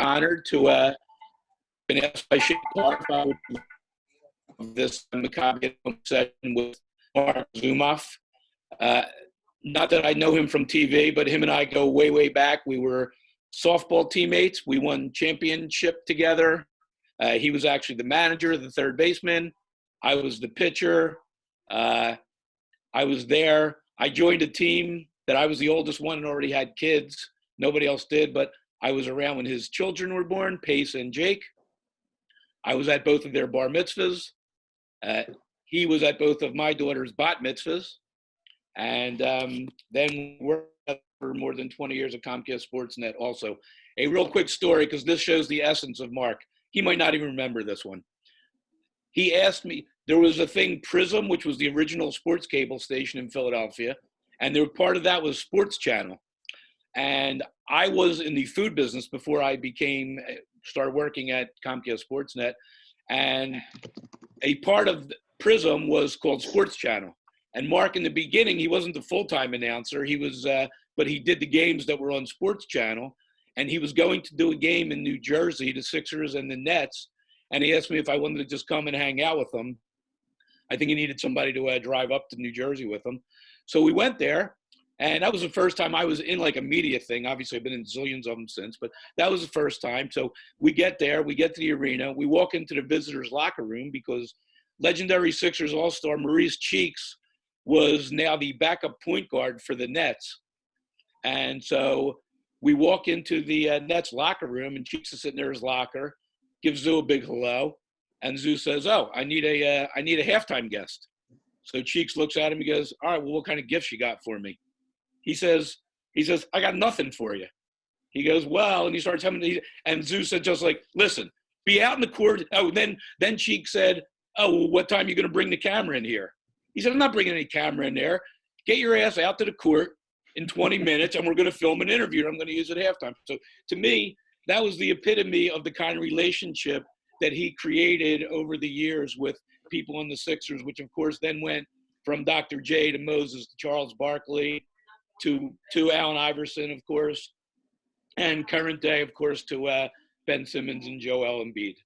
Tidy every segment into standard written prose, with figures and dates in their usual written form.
honored to been asked by Shane Clark if I would this Maccabi session with Marc Zumoff. Not that I know him from TV, but him and I go way, way back. We were softball teammates. We won championship together. He was actually the manager, the third baseman. I was the pitcher. I was there. I joined a team that I was the oldest one and already had kids. Nobody else did, but I was around when his children were born, Pace and Jake. I was at both of their bar mitzvahs. He was at both of my daughter's bat mitzvahs. And then worked for more than 20 years at Comcast Sportsnet also. A real quick story, because this shows the essence of Mark. He might not even remember this one. He asked me, there was a thing, Prism, which was the original sports cable station in Philadelphia. And part of that was Sports Channel. And I was in the food business before I started working at Comcast Sportsnet. And a part of Prism was called Sports Channel. And Mark, in the beginning, he wasn't the full-time announcer. He was, but he did the games that were on Sports Channel. And he was going to do a game in New Jersey, the Sixers and the Nets. And he asked me if I wanted to just come and hang out with him. I think he needed somebody to drive up to New Jersey with him. So we went there. And that was the first time I was in like a media thing. Obviously, I've been in zillions of them since, but that was the first time. So we get there, we get to the arena, we walk into the visitors' locker room because legendary Sixers All-Star Maurice Cheeks was now the backup point guard for the Nets. And so we walk into the Nets locker room, and Cheeks is sitting there in his locker, gives Zoo a big hello, and Zoo says, "Oh, I need a halftime guest." So Cheeks looks at him, he goes, "All right, well, what kind of gifts you got for me?" He says, "I got nothing for you." He goes, "Well," and he starts telling me, and Zeus said, just like, "Listen, be out in the court." Oh, then Cheek said, "Oh, well, what time are you going to bring the camera in here?" He said, "I'm not bringing any camera in there. Get your ass out to the court in 20 minutes, and we're going to film an interview, and I'm going to use it at halftime." So to me, that was the epitome of the kind of relationship that he created over the years with people in the Sixers, which, of course, then went from Dr. J to Moses to Charles Barkley, to Allen Iverson, of course, and current day, of course, to Ben Simmons and Joel Embiid.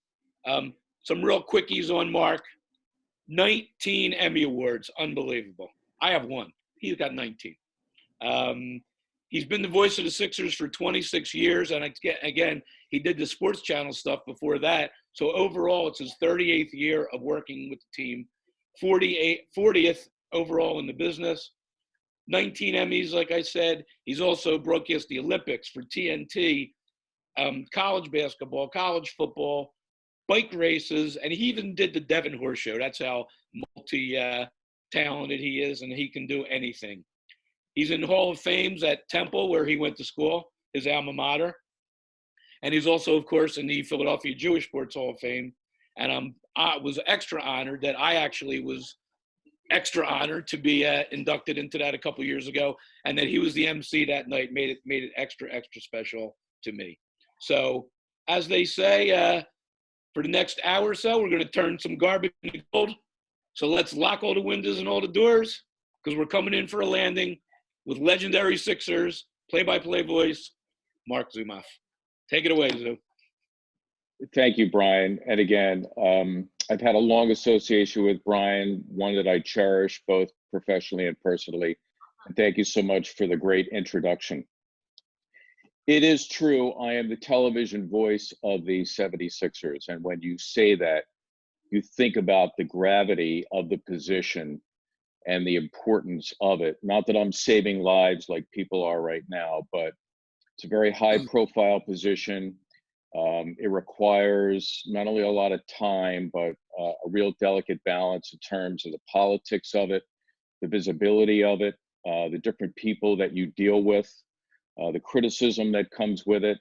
Some real quickies on Mark. 19 Emmy Awards, unbelievable. I have one. He's got 19. He's been the voice of the Sixers for 26 years, and again, he did the Sports Channel stuff before that. So overall, it's his 38th year of working with the team, 40th overall in the business. 19 Emmys, like I said. He's also broadcast the Olympics for TNT, college basketball, college football, bike races, and he even did the Devon Horse Show. That's how multi-talented he is, and he can do anything. He's in Hall of Fames at Temple, where he went to school, his alma mater. And he's also, of course, in the Philadelphia Jewish Sports Hall of Fame. And I was extra honored that I actually was extra honored to be inducted into that a couple years ago, and that he was the MC that night made it extra special to me. So, as they say, for the next hour or so, we're going to turn some garbage into gold. So let's lock all the windows and all the doors, because we're coming in for a landing with legendary Sixers play-by-play voice, Marc Zumoff. Take it away, Zoo. Thank you, Brian. And again, I've had a long association with Brian, one that I cherish both professionally and personally. And thank you so much for the great introduction. It is true, I am the television voice of the 76ers. And when you say that, you think about the gravity of the position and the importance of it. Not that I'm saving lives like people are right now, but it's a very high profile position. It requires not only a lot of time, but a real delicate balance in terms of the politics of it, the visibility of it, the different people that you deal with, the criticism that comes with it.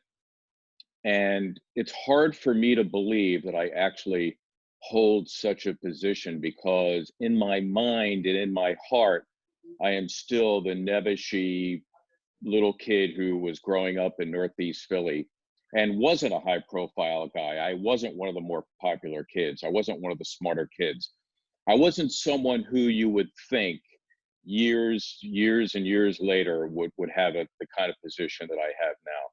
And it's hard for me to believe that I actually hold such a position, because in my mind and in my heart, I am still the Nevishey little kid who was growing up in Northeast Philly and wasn't a high profile guy. I wasn't one of the more popular kids. I wasn't one of the smarter kids. I wasn't someone who you would think years and years later would have the kind of position that I have now.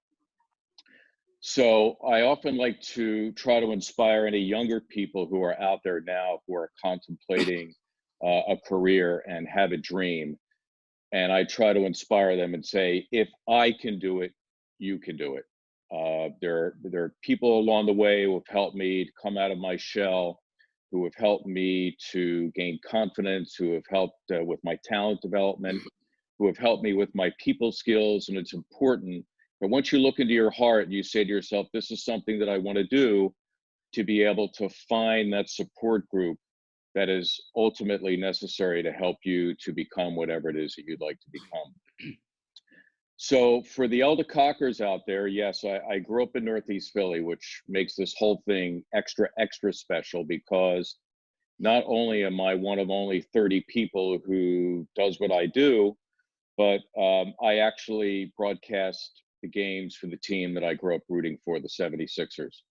So I often like to try to inspire any younger people who are out there now who are contemplating a career and have a dream. And I try to inspire them and say, if I can do it, you can do it. There are people along the way who have helped me to come out of my shell, who have helped me to gain confidence, who have helped with my talent development, who have helped me with my people skills. And it's important that once you look into your heart and you say to yourself, this is something that I want to do, to be able to find that support group that is ultimately necessary to help you to become whatever it is that you'd like to become. So for the elder cockers out there, yes, I grew up in Northeast Philly, which makes this whole thing extra, extra special because not only am I one of only 30 people who does what I do, but I actually broadcast the games for the team that I grew up rooting for, the 76ers.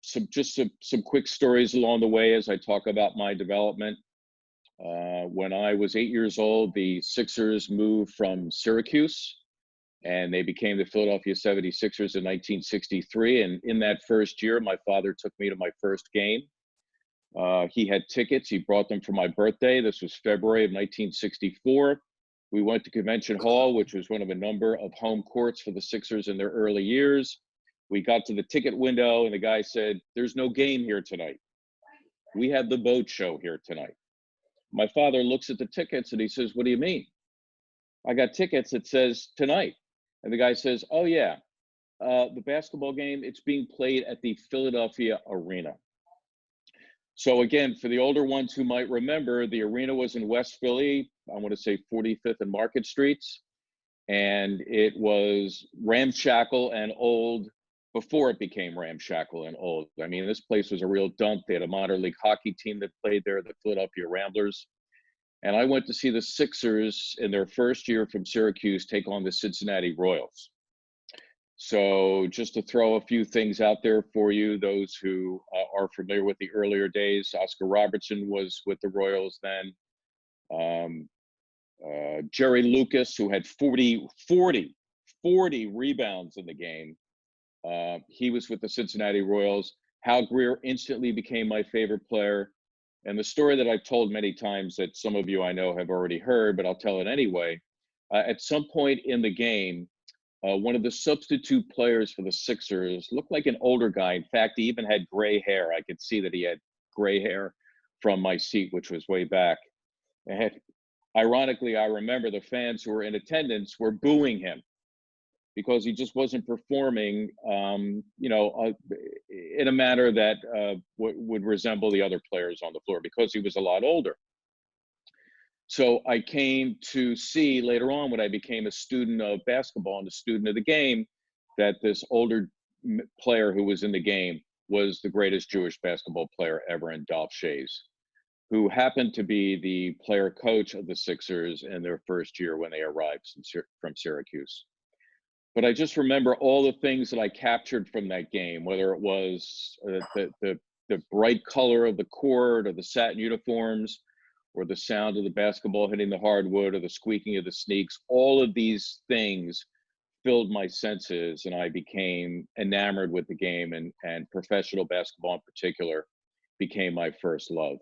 Some quick stories along the way as I talk about my development. When I was 8 years old, the Sixers moved from Syracuse and they became the Philadelphia 76ers in 1963. And in that first year, my father took me to my first game. He had tickets. He brought them for my birthday. This was February of 1964. We went to Convention Hall, which was one of a number of home courts for the Sixers in their early years. We got to the ticket window and the guy said, there's no game here tonight. We have the boat show here tonight. My father looks at the tickets and he says, what do you mean? I got tickets that says tonight. And the guy says, oh yeah, the basketball game, it's being played at the Philadelphia Arena. So again, for the older ones who might remember, the arena was in West Philly, I want to say 45th and Market Streets. And it was ramshackle and old before it became ramshackle and old. I mean, this place was a real dump. They had a minor league hockey team that played there, the Philadelphia Ramblers. And I went to see the Sixers in their first year from Syracuse take on the Cincinnati Royals. So just to throw a few things out there for you, those who are familiar with the earlier days, Oscar Robertson was with the Royals then. Jerry Lucas, who had 40 rebounds in the game. He was with the Cincinnati Royals. Hal Greer instantly became my favorite player. And the story that I've told many times that some of you I know have already heard, but I'll tell it anyway. At some point in the game, one of the substitute players for the Sixers looked like an older guy. In fact, he even had gray hair. I could see that he had gray hair from my seat, which was way back. And ironically, I remember the fans who were in attendance were booing him because he just wasn't performing, in a manner that would resemble the other players on the floor because he was a lot older. So I came to see later on when I became a student of basketball and a student of the game that this older player who was in the game was the greatest Jewish basketball player ever in Dolph Schayes, who happened to be the player coach of the Sixers in their first year when they arrived from Syracuse. But I just remember all the things that I captured from that game, whether it was the bright color of the court or the satin uniforms, or the sound of the basketball hitting the hardwood or the squeaking of the sneaks. All of these things filled my senses and I became enamored with the game, and professional basketball in particular became my first love.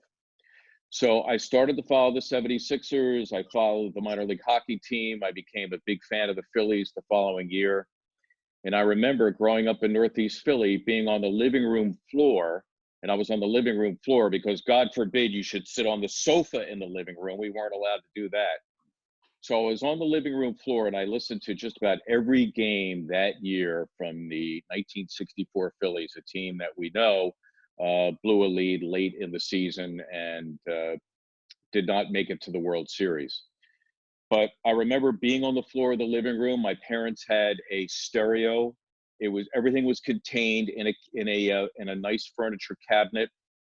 So I started to follow the 76ers. I followed the minor league hockey team. I became a big fan of the Phillies the following year. And I remember growing up in Northeast Philly, being on the living room floor. And I was on the living room floor because God forbid you should sit on the sofa in the living room. We weren't allowed to do that. So I was on the living room floor and I listened to just about every game that year from the 1964 Phillies, a team that we know blew a lead late in the season and did not make it to the World Series. But I remember being on the floor of the living room. My parents had a stereo. Everything was contained in a nice furniture cabinet,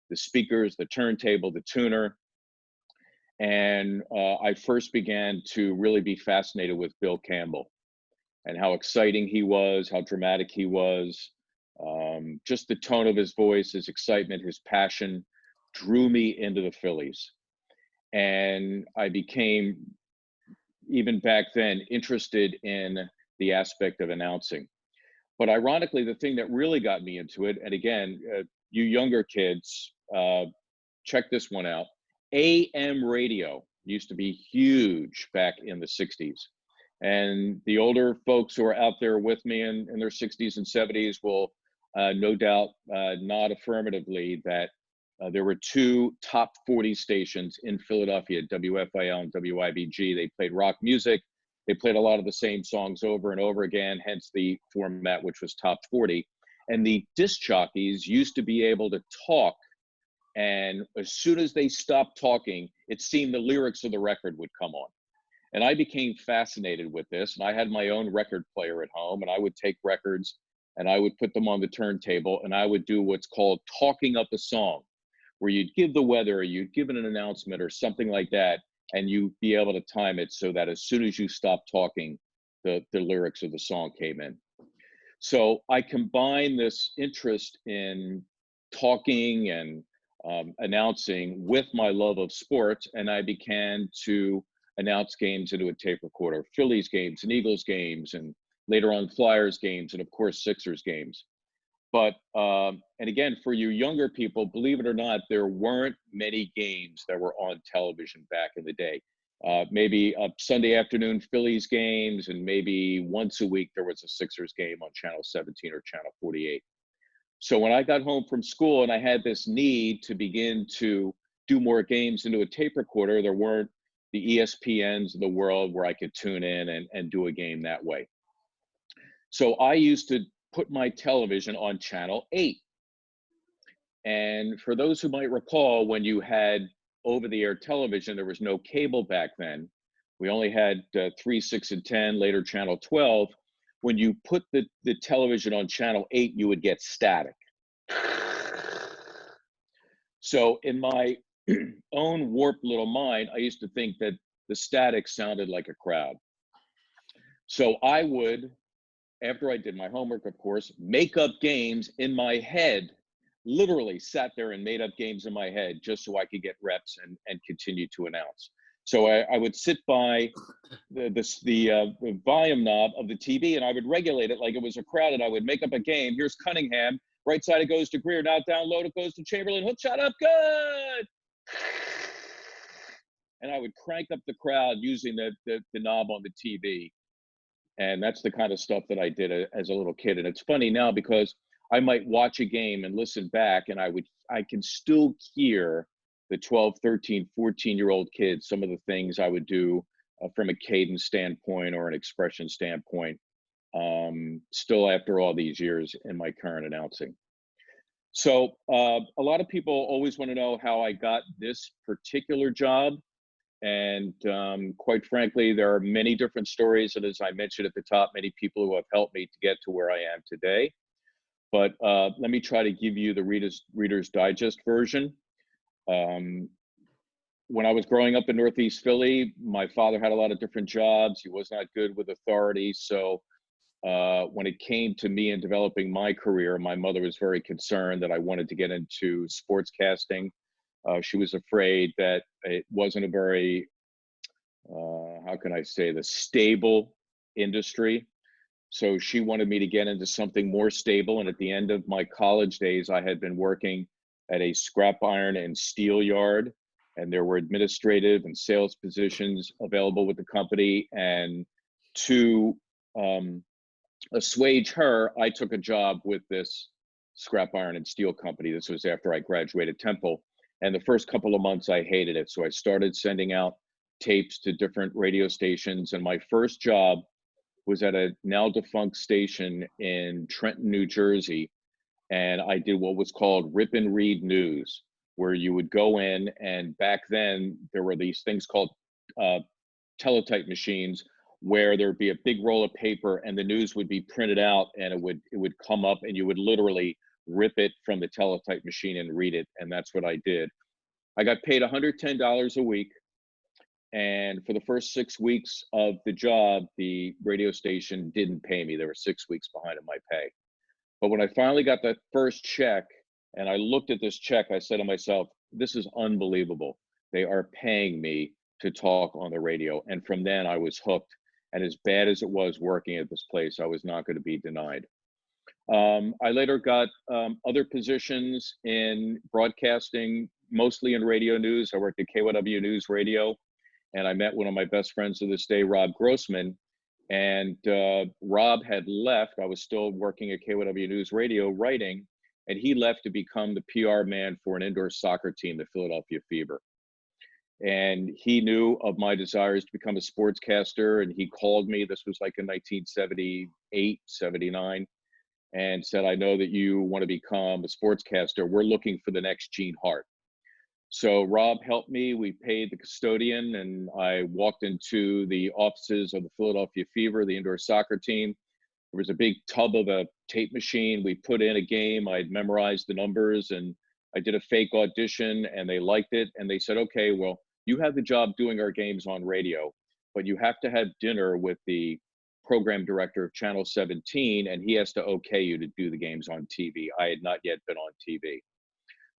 the speakers, the turntable, the tuner. And I first began to really be fascinated with Bill Campbell and how exciting he was, how dramatic he was. Just the tone of his voice, his excitement, his passion drew me into the Phillies. And I became, even back then, interested in the aspect of announcing. But ironically, the thing that really got me into it, and again, you younger kids, check this one out. AM radio used to be huge back in the 60s. And the older folks who are out there with me in their 60s and 70s will no doubt nod affirmatively that there were two top 40 stations in Philadelphia, WFIL and WIBG. They played rock music. They played a lot of the same songs over and over again, hence the format, which was top 40. And the disc jockeys used to be able to talk, and as soon as they stopped talking, it seemed the lyrics of the record would come on. And I became fascinated with this, and I had my own record player at home, and I would take records and I would put them on the turntable, and I would do what's called talking up a song, where you'd give the weather, or you'd give an announcement or something like that, and you'd be able to time it so that as soon as you stopped talking, the lyrics of the song came in. So I combined this interest in talking and announcing with my love of sports, and I began to announce games into a tape recorder, Phillies games and Eagles games, and later on Flyers games, and of course Sixers games. But, and again, for you younger people, believe it or not, there weren't many games that were on television back in the day. Maybe a Sunday afternoon Phillies games, and maybe once a week there was a Sixers game on channel 17 or channel 48. So when I got home from school and I had this need to begin to do more games into a tape recorder, there weren't the ESPNs of the world where I could tune in and do a game that way. So I used to put my television on channel 8. And for those who might recall, when you had over-the-air television, there was no cable back then. We only had 3, 6, and 10, later channel 12. When you put the television on channel 8, you would get static. So in my own warped little mind, I used to think that the static sounded like a crowd. So I would, after I did my homework, of course, make up games in my head, literally sat there and made up games in my head just so I could get reps and continue to announce. So I would sit by the volume knob of the TV, and I would regulate it like it was a crowd, and I would make up a game. Here's Cunningham. Right side it goes to Greer. Now down low it goes to Chamberlain. Hook shot up. Good. And I would crank up the crowd using the knob on the TV. And that's the kind of stuff that I did as a little kid. And it's funny now because I might watch a game and listen back, and I can still hear the 12, 13, 14-year-old kids, some of the things I would do from a cadence standpoint or an expression standpoint, still after all these years in my current announcing. So a lot of people always want to know how I got this particular job. And quite frankly, there are many different stories. And as I mentioned at the top, many people who have helped me to get to where I am today. But let me try to give you the Reader's Digest version. When I was growing up in Northeast Philly, my father had a lot of different jobs. He was not good with authority. So when it came to me and developing my career, my mother was very concerned that I wanted to get into sportscasting. She was afraid that it wasn't a very, how can I say, the stable industry. So she wanted me to get into something more stable. And at the end of my college days, I had been working at a scrap iron and steel yard, and there were administrative and sales positions available with the company. And to assuage her, I took a job with this scrap iron and steel company. This was after I graduated Temple. And the first couple of months, I hated it. So I started sending out tapes to different radio stations. And my first job was at a now defunct station in Trenton, New Jersey. And I did what was called rip and read news, where you would go in, and back then there were these things called teletype machines, where there'd be a big roll of paper and the news would be printed out, and it would come up, and you would literally rip it from the teletype machine and read it. And that's what I did. I got paid $110 a week. And for the first 6 weeks of the job, the radio station didn't pay me. They were 6 weeks behind in my pay. But when I finally got that first check and I looked at this check, I said to myself, this is unbelievable. They are paying me to talk on the radio. And from then I was hooked. And as bad as it was working at this place, I was not going to be denied. I later got other positions in broadcasting, mostly in radio news. I worked at KYW News Radio, and I met one of my best friends to this day, Rob Grossman. And Rob had left. I was still working at KYW News Radio writing, and he left to become the PR man for an indoor soccer team, the Philadelphia Fever. And he knew of my desires to become a sportscaster, and he called me. This was like in 1978, 79, and said, I know that you want to become a sportscaster. We're looking for the next Gene Hart. So Rob helped me. We paid the custodian, and I walked into the offices of the Philadelphia Fever, the indoor soccer team. There was a big tub of a tape machine. We put in a game. I'd memorized the numbers, and I did a fake audition, and they liked it. And they said, okay, well, you have the job doing our games on radio, but you have to have dinner with the program director of Channel 17, and he has to okay you to do the games on TV. I had not yet been on TV.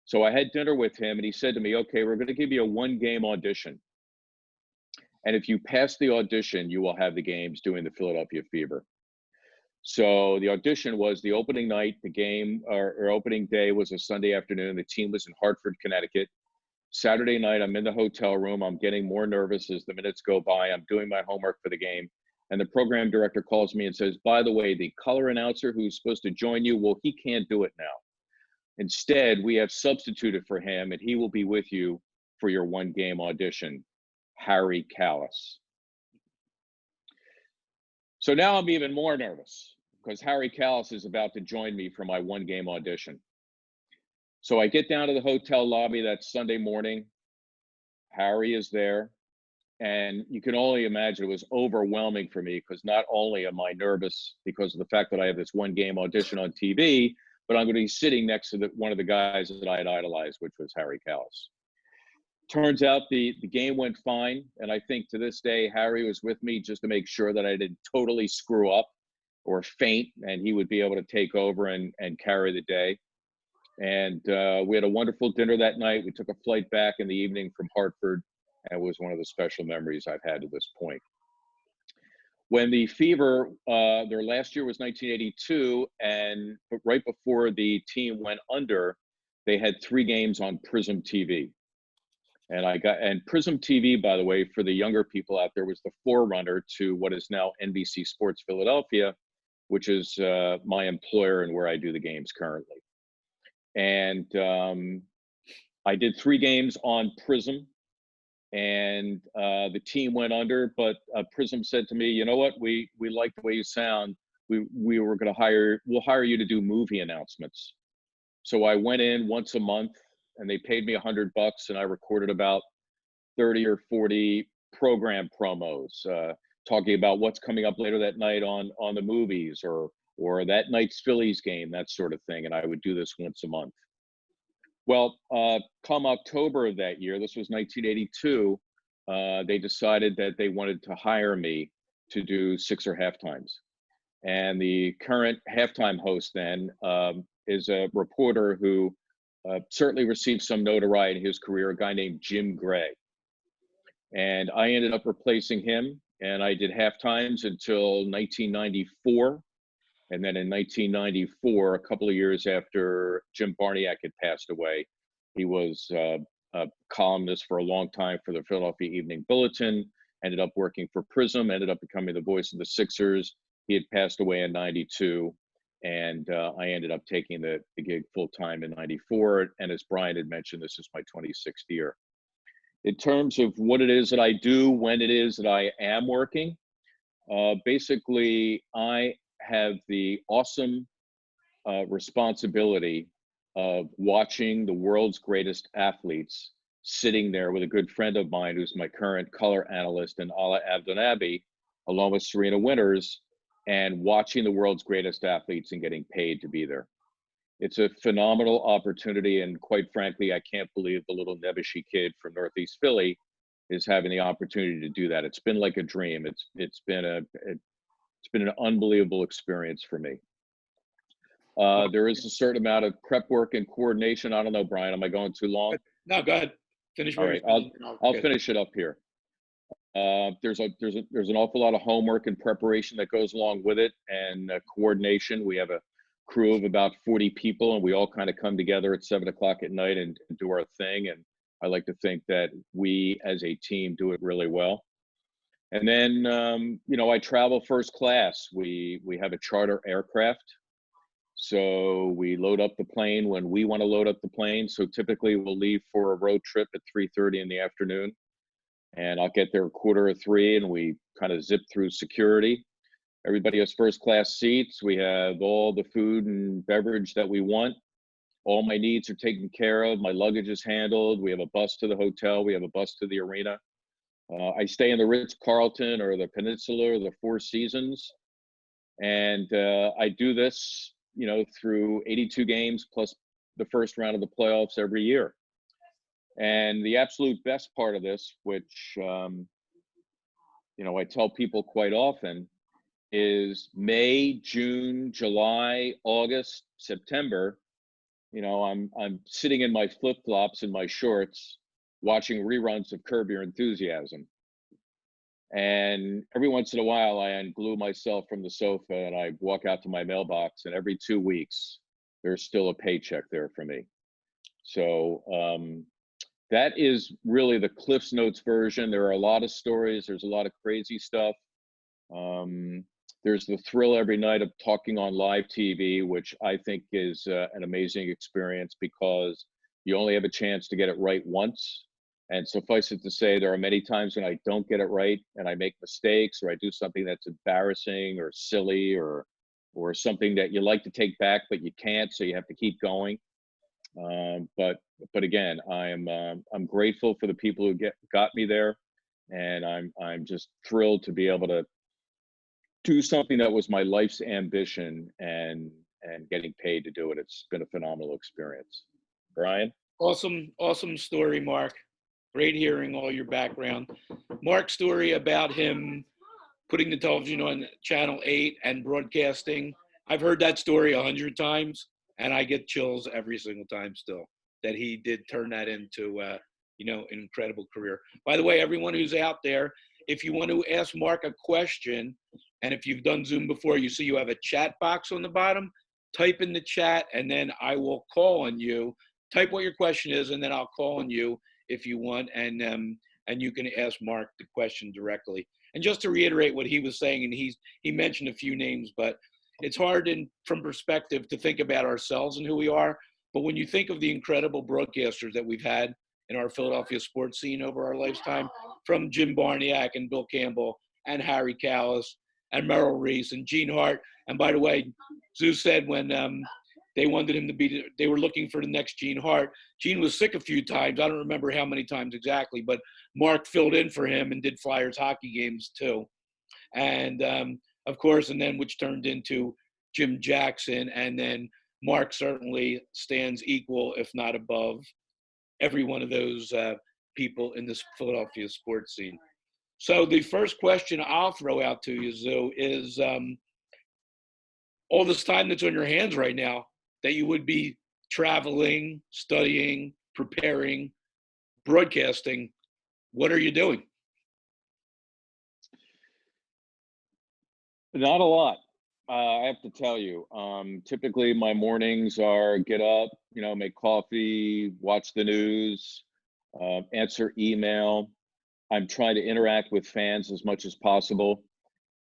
So I had dinner with him, and he said to me, okay, we're going to give you a 1-game audition. And if you pass the audition, you will have the games doing the Philadelphia Fever. So the audition was the opening night. The game or opening day was a Sunday afternoon. The team was in Hartford, Connecticut. Saturday night, I'm in the hotel room. I'm getting more nervous as the minutes go by. I'm doing my homework for the game. And the program director calls me and says, by the way, the color announcer who's supposed to join you, well, he can't do it now. Instead, we have substituted for him, and he will be with you for your 1-game audition, Harry Callis. So now I'm even more nervous because Harry Callis is about to join me for my 1-game audition. So I get down to the hotel lobby that Sunday morning. Harry is there. And you can only imagine it was overwhelming for me because not only am I nervous because of the fact that I have this 1-game audition on TV, but I'm going to be sitting next to one of the guys that I had idolized, which was Harry Callis. Turns out the game went fine. And I think to this day, Harry was with me just to make sure that I didn't totally screw up or faint, and he would be able to take over and carry the day. And we had a wonderful dinner that night. We took a flight back in the evening from Hartford, and it was one of the special memories I've had to this point. When the Fever, their last year was 1982, and right before the team went under, they had 3 games on Prism TV. And Prism TV, by the way, for the younger people out there, was the forerunner to what is now NBC Sports Philadelphia, which is my employer and where I do the games currently. And I did 3 games on Prism, and the team went under, but Prism said to me, you know what, we like the way you sound. We were going to we'll hire you to do movie announcements. So I went in once a month, and they paid me $100, and I recorded about 30 or 40 program promos, talking about what's coming up later that night on the movies, or that night's Phillies game, that sort of thing. And I would do this once a month. Well, come October of that year, this was 1982, they decided that they wanted to hire me to do Sixer halftimes. And the current halftime host then is a reporter who certainly received some notoriety in his career, a guy named Jim Gray. And I ended up replacing him, and I did halftimes until 1994. And then in 1994, a couple of years after Jim Barniak had passed away, he was a columnist for a long time for the Philadelphia Evening Bulletin, ended up working for Prism, ended up becoming the voice of the Sixers. He had passed away in 92, and I ended up taking the gig full-time in 94. And as Brian had mentioned, this is my 26th year. In terms of what it is that I do when it is that I am working, basically I have the awesome responsibility of watching the world's greatest athletes sitting there with a good friend of mine who's my current color analyst, and Ala Abdelnaby, along with Serena Winters, and watching the world's greatest athletes and getting paid to be there. It's a phenomenal opportunity, and quite frankly, I can't believe the little Nebuchadnezzar kid from Northeast Philly is having the opportunity to do that. It's been like a dream. It's been an unbelievable experience for me. There is a certain amount of prep work and coordination. I don't know, Brian, am I going too long? No, go ahead. Finish. All right, I'll finish it up here. There's an awful lot of homework and preparation that goes along with it, and coordination. We have a crew of about 40 people, and we all kind of come together at 7 o'clock at night and do our thing. And I like to think that we as a team do it really well. And then, I travel first class. We have a charter aircraft. So we load up the plane when we want to load up the plane. So typically we'll leave for a road trip at 3:30 in the afternoon. And I'll get there 2:45, and we kind of zip through security. Everybody has first class seats. We have all the food and beverage that we want. All my needs are taken care of. My luggage is handled. We have a bus to the hotel. We have a bus to the arena. I stay in the Ritz-Carlton or the Peninsula or the Four Seasons. And I do this, through 82 games plus the first round of the playoffs every year. And the absolute best part of this, which, I tell people quite often, is May, June, July, August, September. I'm sitting in my flip-flops and my shorts watching reruns of Curb Your Enthusiasm. And every once in a while, I unglue myself from the sofa and I walk out to my mailbox, and every 2 weeks, there's still a paycheck there for me. So that is really the Cliff's Notes version. There are a lot of stories. There's a lot of crazy stuff. There's the thrill every night of talking on live TV, which I think is an amazing experience because you only have a chance to get it right once. And suffice it to say, there are many times when I don't get it right and I make mistakes, or I do something that's embarrassing or silly or something that you like to take back, but you can't, so you have to keep going. But again, I'm grateful for the people who got me there, and I'm just thrilled to be able to do something that was my life's ambition and getting paid to do it. It's been a phenomenal experience. Brian? Awesome story, Mark. Great hearing all your background. Mark's story about him putting the television on Channel 8 and broadcasting. I've heard that story 100 times, and I get chills every single time still that he did turn that into, an incredible career. By the way, everyone who's out there, if you want to ask Mark a question, and if you've done Zoom before, you see you have a chat box on the bottom, type in the chat, and then I will call on you. Type what your question is, and then I'll call on you if you want, and you can ask Mark the question directly. And just to reiterate what he was saying, and he mentioned a few names, but it's hard from perspective to think about ourselves and who we are. But when you think of the incredible broadcasters that we've had in our Philadelphia sports scene over our lifetime, from Jim Barniak and Bill Campbell and Harry Callis and Merrill Reese and Gene Hart. And by the way, Zeus said when they wanted him to be, they were looking for the next Gene Hart. Gene was sick a few times. I don't remember how many times exactly, but Mark filled in for him and did Flyers hockey games too. And of course, and then which turned into Jim Jackson. And then Mark certainly stands equal, if not above, every one of those people in this Philadelphia sports scene. So the first question I'll throw out to you, Zoo, is all this time that's on your hands right now that you would be traveling, studying, preparing, broadcasting, what are you doing? Not a lot. I have to tell you, typically my mornings are get up, make coffee, watch the news, answer email. I'm trying to interact with fans as much as possible.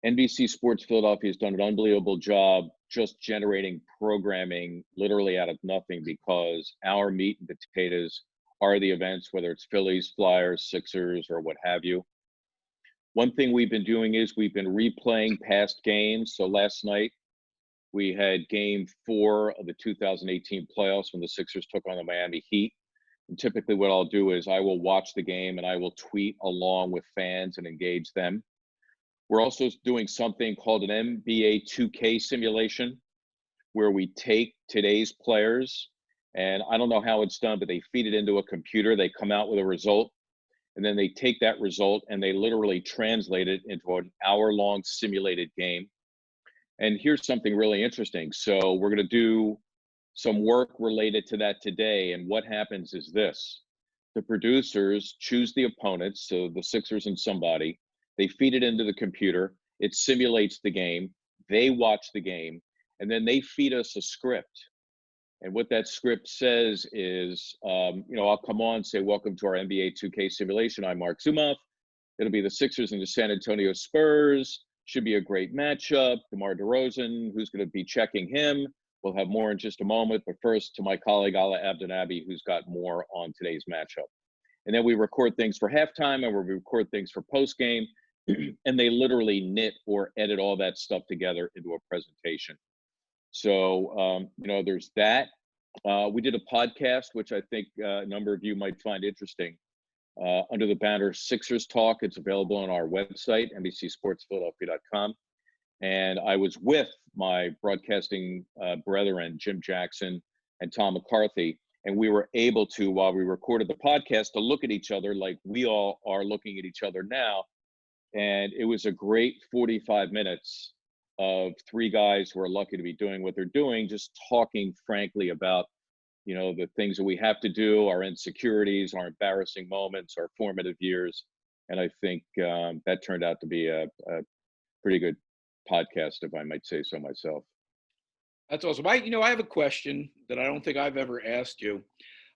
NBC Sports Philadelphia has done an unbelievable job just generating programming literally out of nothing, because our meat and potatoes are the events, whether it's Phillies, Flyers, Sixers, or what have you. One thing we've been doing is we've been replaying past games. So last night we had game 4 of the 2018 playoffs when the Sixers took on the Miami Heat. And typically what I'll do is I will watch the game and I will tweet along with fans and engage them. We're also doing something called an NBA 2K simulation, where we take today's players, and I don't know how it's done, but they feed it into a computer. They come out with a result, and then they take that result and they literally translate it into an hour-long simulated game. And here's something really interesting. So we're going to do some work related to that today. And what happens is this: the producers choose the opponents, so the Sixers and somebody. They feed it into the computer. It simulates the game. They watch the game. and then they feed us a script. And what that script says is, I'll come on and say, welcome to our NBA 2K simulation. I'm Marc Zumoff. It'll be the Sixers and the San Antonio Spurs. Should be a great matchup. DeMar DeRozan, who's going to be checking him. We'll have more in just a moment. But first, to my colleague, Ala Abdenabi, who's got more on today's matchup. And then we record things for halftime, and we record things for postgame. And they literally knit or edit all that stuff together into a presentation. So, there's that. We did a podcast, which I think a number of you might find interesting, under the banner Sixers Talk. It's available on our website, NBCSportsPhiladelphia.com. And I was with my broadcasting brethren, Jim Jackson and Tom McCarthy, and we were able to, while we recorded the podcast, to look at each other like we all are looking at each other now. And it was a great 45 minutes of three guys who are lucky to be doing what they're doing, just talking frankly about, the things that we have to do, our insecurities, our embarrassing moments, our formative years. And I think that turned out to be a pretty good podcast, if I might say so myself. That's awesome. I have a question that I don't think I've ever asked you.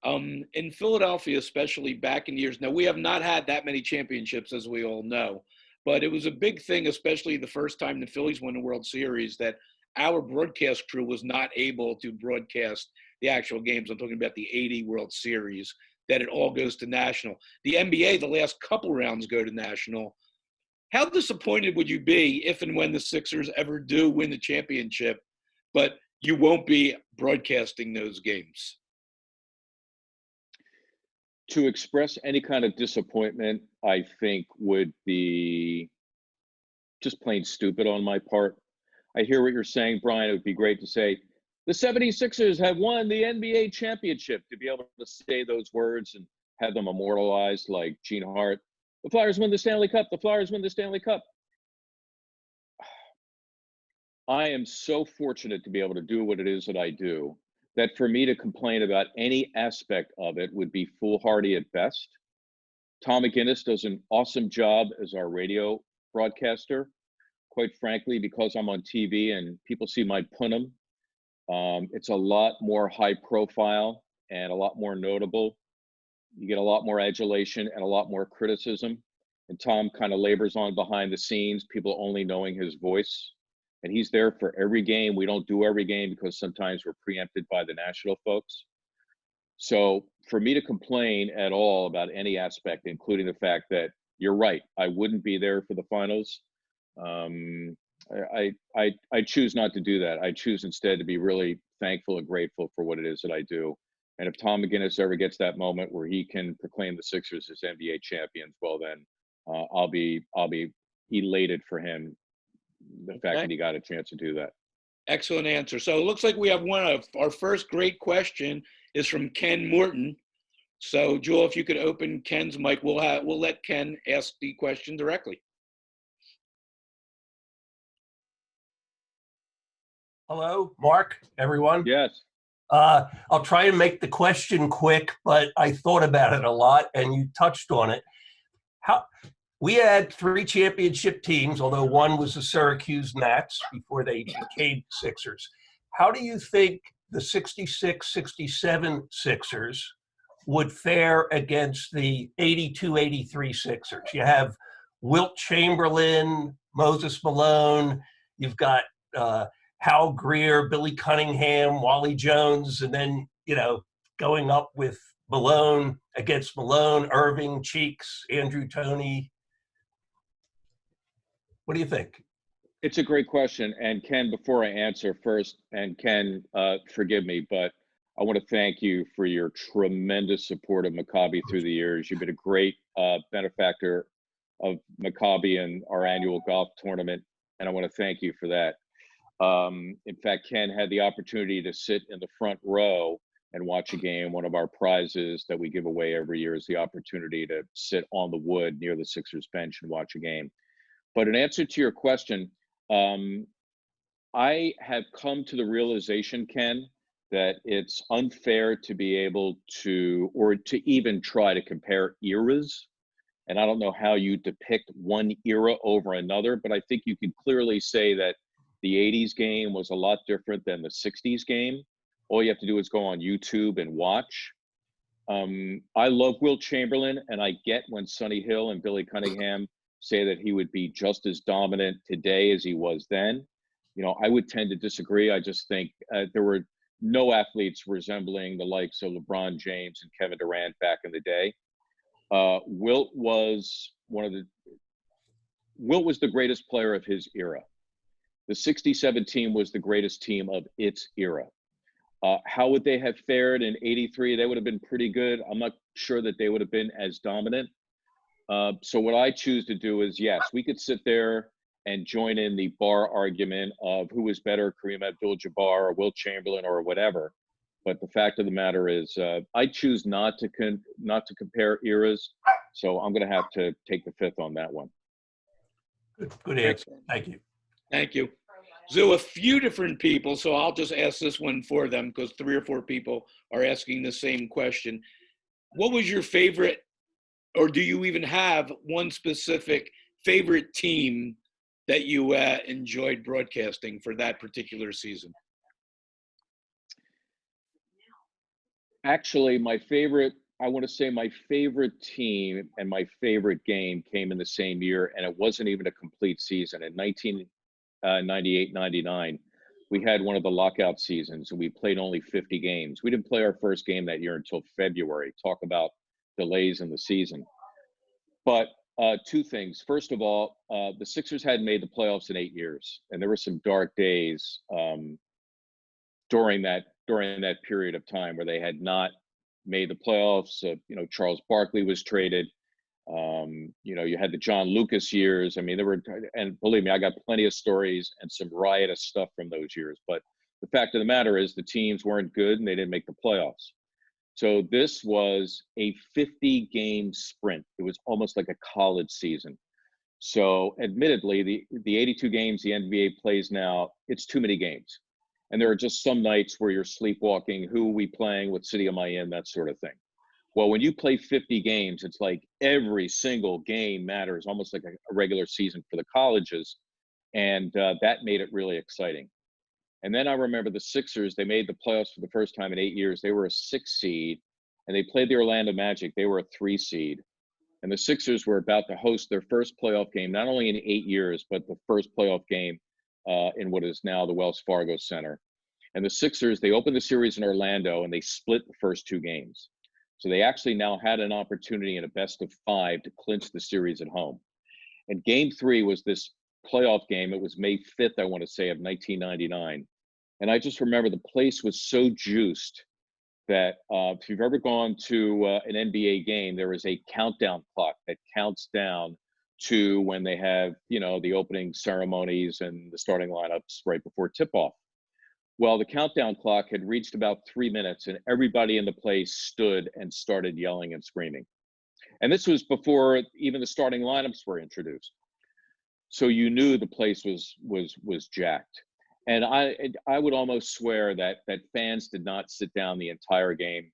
In Philadelphia, especially back in years, now we have not had that many championships, as we all know, but it was a big thing, especially the first time the Phillies won the World Series, that our broadcast crew was not able to broadcast the actual games. I'm talking about the 80 World Series, that it all goes to national. The NBA, the last couple rounds go to national. How disappointed would you be if and when the Sixers ever do win the championship, but you won't be broadcasting those games? To express any kind of disappointment, I think would be just plain stupid on my part. I hear what you're saying, Brian. It would be great to say, the 76ers have won the NBA championship, to be able to say those words and have them immortalized like Gene Hart. The Flyers win the Stanley Cup. The Flyers win the Stanley Cup. I am so fortunate to be able to do what it is that I do, that for me to complain about any aspect of it would be foolhardy at best. Tom McGinnis does an awesome job as our radio broadcaster. Quite frankly, because I'm on TV and people see my punum, it's a lot more high profile and a lot more notable. You get a lot more adulation and a lot more criticism. And Tom kind of labors on behind the scenes, people only knowing his voice. And he's there for every game. We don't do every game because sometimes we're preempted by the national folks. So for me to complain at all about any aspect, including the fact that you're right, I wouldn't be there for the finals. I choose not to do that. I choose instead to be really thankful and grateful for what it is that I do. And if Tom McGinnis ever gets that moment where he can proclaim the Sixers as NBA champions, well then I'll be elated for him. The fact that he got a chance to do that. Excellent answer. So it looks like we have one of our first great question is from Ken Morton. So Jewel, if you could open Ken's mic, we'll let Ken ask the question directly. Hello, Mark, everyone. Yes. I'll try and make the question quick, but I thought about it a lot and you touched on it. We had 3 championship teams, although one was the Syracuse Nats before they became Sixers. How do you think the 66-67 Sixers would fare against the 82-83 Sixers? You have Wilt Chamberlain, Moses Malone, you've got Hal Greer, Billy Cunningham, Wally Jones, and then, going up with Malone against Malone, Irving, Cheeks, Andrew Toney. What do you think? It's a great question. And Ken, before I answer first, and Ken, forgive me, but I want to thank you for your tremendous support of Maccabi through the years. You've been a great benefactor of Maccabi and our annual golf tournament, and I want to thank you for that. In fact, Ken had the opportunity to sit in the front row and watch a game. One of our prizes that we give away every year is the opportunity to sit on the wood near the Sixers bench and watch a game. But in answer to your question, I have come to the realization, Ken, that it's unfair to be able to, or to even try to compare eras. And I don't know how you depict one era over another, but I think you can clearly say that The 80s game was a lot different than the 60s game. All you have to do is go on YouTube and watch. I love Will Chamberlain, and I get when Sonny Hill and Billy Cunningham say that he would be just as dominant today as he was then. You know, I would tend to disagree. I just think there were no athletes resembling the likes of LeBron James and Kevin Durant back in the day. Wilt was the greatest player of his era. The 67 team was the greatest team of its era. How would they have fared in 83? They would have been pretty good. I'm not sure that they would have been as dominant. So what I choose to do is, yes, we could sit there and join in the bar argument of who was better, Kareem Abdul-Jabbar or Wilt Chamberlain or whatever. But the fact of the matter is, I choose not to compare eras. So I'm going to have to take the fifth on that one. Good answer. Thank you. Thank you. So a few different people, so I'll just ask this one for them because 3 or 4 people are asking the same question. What was your favorite, or do you even have one specific favorite team that you enjoyed broadcasting for that particular season? Actually, my favorite team and my favorite game came in the same year, and it wasn't even a complete season. In 1998-99, we had one of the lockout seasons, and we played only 50 games. We didn't play our first game that year until February. Talk about delays in the season. But 2 things. First of all, the Sixers hadn't made the playoffs in 8 years, and there were some dark days during that period of time where they had not made the playoffs. Charles Barkley was traded. You had the John Lucas years. I mean, and believe me, I got plenty of stories and some riotous stuff from those years. But the fact of the matter is the teams weren't good and they didn't make the playoffs. So this was a 50-game sprint. It was almost like a college season. So admittedly, the 82 games the NBA plays now, it's too many games. And there are just some nights where you're sleepwalking. Who are we playing? What city am I in? That sort of thing. Well, when you play 50 games, it's like every single game matters, almost like a regular season for the colleges. And that made it really exciting. And then I remember the Sixers, they made the playoffs for the first time in 8 years. They were a 6 seed, and they played the Orlando Magic. They were a 3 seed. And the Sixers were about to host their first playoff game, not only in 8 years, but the first playoff game in what is now the Wells Fargo Center. And the Sixers, they opened the series in Orlando, and they split the first 2 games. So they actually now had an opportunity in a best of 5 to clinch the series at home. And game 3 was this playoff game. It was May 5th, I want to say, of 1999. And I just remember the place was so juiced that if you've ever gone to an NBA game, there is a countdown clock that counts down to when they have, the opening ceremonies and the starting lineups right before tip-off. Well, the countdown clock had reached about 3 minutes, and everybody in the place stood and started yelling and screaming. And this was before even the starting lineups were introduced. So you knew the place was jacked. And I would almost swear that fans did not sit down the entire game.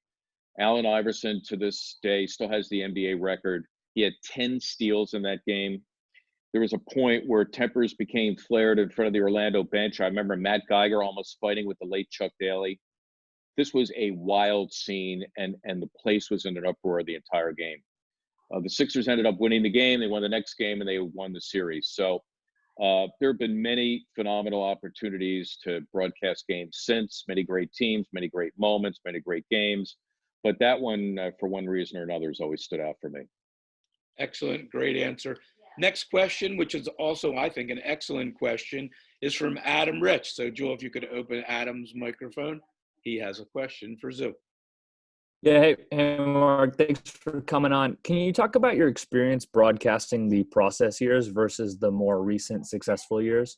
Allen Iverson, to this day, still has the NBA record. He had 10 steals in that game. There was a point where tempers became flared in front of the Orlando bench. I remember Matt Geiger almost fighting with the late Chuck Daly. This was a wild scene, and the place was in an uproar the entire game. The Sixers ended up winning the game. They won the next game, and they won the series. So there have been many phenomenal opportunities to broadcast games since, many great teams, many great moments, many great games. But that one, for one reason or another, has always stood out for me. Excellent. Great answer. Next question, which is also, I think, an excellent question, is from Adam Rich. So, Joel, if you could open Adam's microphone, he has a question for Zoo. Yeah, hey, Mark, thanks for coming on. Can you talk about your experience broadcasting the process years versus the more recent successful years?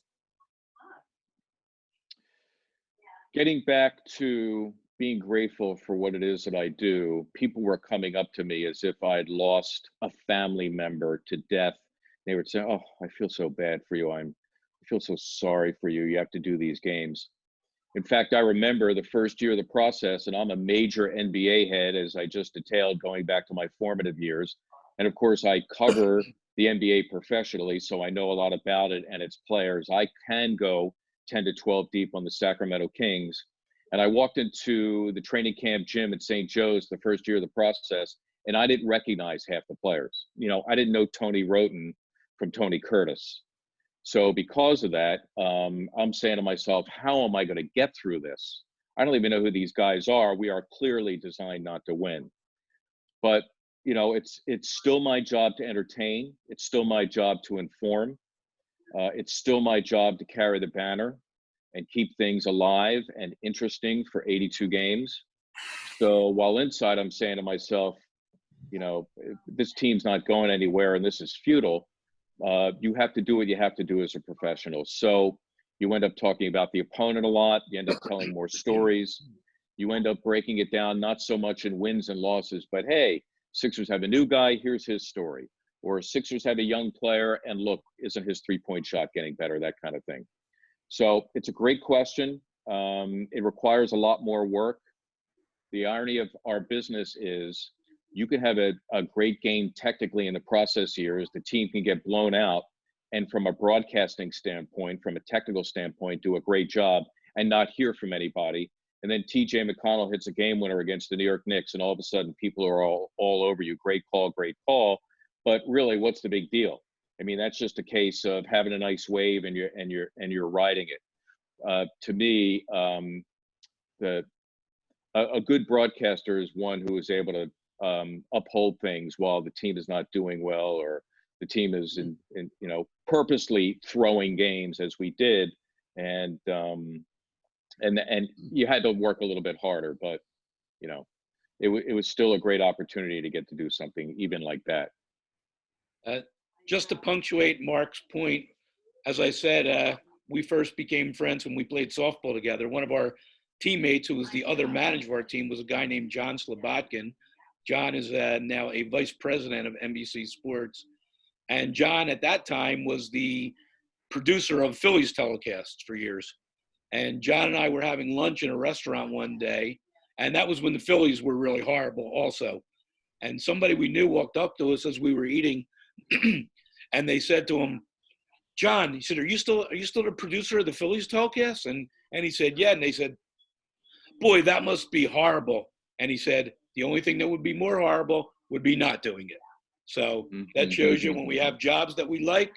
Getting back to being grateful for what it is that I do, people were coming up to me as if I'd lost a family member to death. They would say, "Oh, I feel so bad for you. I feel so sorry for you. You have to do these games." In fact, I remember the first year of the process, and I'm a major NBA head, as I just detailed, going back to my formative years. And of course, I cover the NBA professionally, so I know a lot about it and its players. I can go 10 to 12 deep on the Sacramento Kings. And I walked into the training camp gym at St. Joe's the first year of the process, and I didn't recognize half the players. I didn't know Tony Roten from Tony Curtis. So because of that, I'm saying to myself, how am I going to get through this? I don't even know who these guys are. We are clearly designed not to win. But, it's still my job to entertain. It's still my job to inform. It's still my job to carry the banner and keep things alive and interesting for 82 games. So while inside, I'm saying to myself, this team's not going anywhere and this is futile. You have to do what you have to do as a professional. So you end up talking about the opponent a lot. You end up telling more stories. You end up breaking it down, not so much in wins and losses, but hey, Sixers have a new guy, here's his story. Or Sixers have a young player, and look, isn't his three-point shot getting better, that kind of thing. So it's a great question. It requires a lot more work. The irony of our business is you can have a great game technically in the process here is the team can get blown out, and from a broadcasting standpoint, from a technical standpoint, do a great job and not hear from anybody. And then TJ McConnell hits a game winner against the New York Knicks, and all of a sudden people are all over you. Great call, great call. But really, what's the big deal? I mean, that's just a case of having a nice wave and you're riding it. To me, a good broadcaster is one who is able to uphold things while the team is not doing well, or the team is in purposely throwing games as we did, and you had to work a little bit harder, but it was still a great opportunity to get to do something even like that. Just to punctuate Mark's point, as I said, we first became friends when we played softball together. One of our teammates, who was the other manager of our team, was a guy named John Slobodkin. John is now a vice president of NBC Sports. And John, at that time, was the producer of Phillies telecasts for years. And John and I were having lunch in a restaurant one day, and that was when the Phillies were really horrible also. And somebody we knew walked up to us as we were eating, and they said to him, John, he said, are you still the producer of the Phillies telecast? And he said, yeah. And they said, boy, that must be horrible. And he said, the only thing that would be more horrible would be not doing it. So that shows you when we have jobs that we like,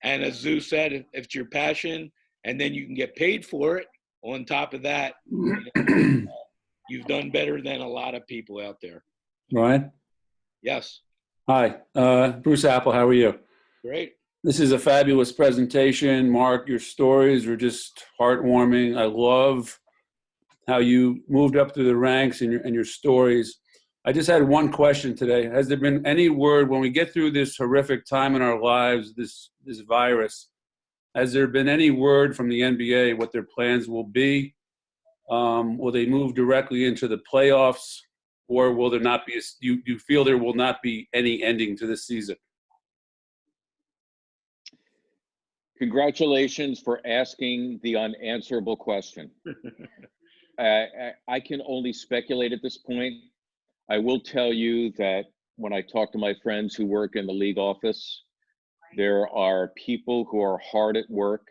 and as Zeus said, if it's your passion, and then you can get paid for it, on top of that, you've done better than a lot of people out there. Ryan? Yes. Hi, Bruce Apple, how are you? Great. This is a fabulous presentation. Mark, your stories are just heartwarming. I love how you moved up through the ranks and your stories. I just had one question today. Has there been any word, when we get through this horrific time in our lives, this virus, has there been any word from the NBA what their plans will be? Will they move directly into the playoffs, or will there not be, you feel there will not be any ending to this season? Congratulations for asking the unanswerable question. I can only speculate at this point. I will tell you that when I talk to my friends who work in the league office, there are people who are hard at work,